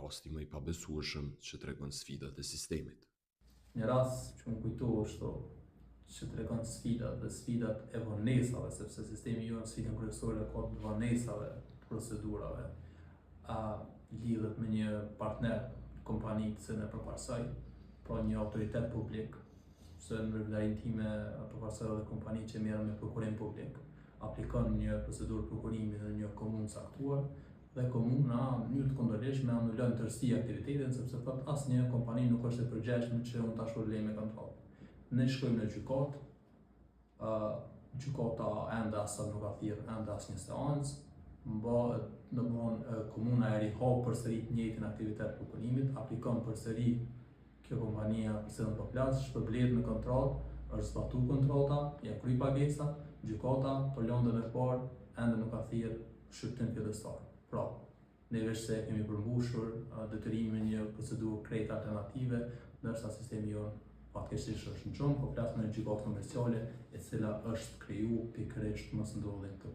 rasti më i pabesueshëm që tregon sfidat e sistemit. Një rast që më kujtu është që tregon sfidat e vonesave, sepse sistemi jonë sfidën kryesore ka të vonesave të procedurave. Lidhet me një partner, kompani që ne përparsoj, pra një autoritet publik, se në vlerën time përparsoj edhe kompani që merren me prokurim publik, aplikon një procedurë prokurimi në një komunë caktuar, dhe komuna në mënyrë të kundërligjshme anullon tërësi aktivitetin sepse thotë asnjë kompani nuk është e përgjegjshme që unë ta shpërblet me kontroll. Ne shkojmë në gjykatë, gjykata ende asaj nuk ka thirrë ende asnjë seancë, komuna e rihap përsëri të njëjtin aktivitet prokurimit, aplikon përsëri kjo kompania përsëri në plas, shpërblet me kontroll, është zbatuar kontrollta, ja kry pagesat, gjykata për lëndën e parë ende nuk ka thirrë shqyrtim fillestar. Pra, ne veç se kemi përmbushur detyrimin një procedurë krejt alternative, ndërsa sistemi jonë fatkeqësisht është në çon, po flas në gjykatë komerciale, e cila është kriju pikërisht mos ndodhin këto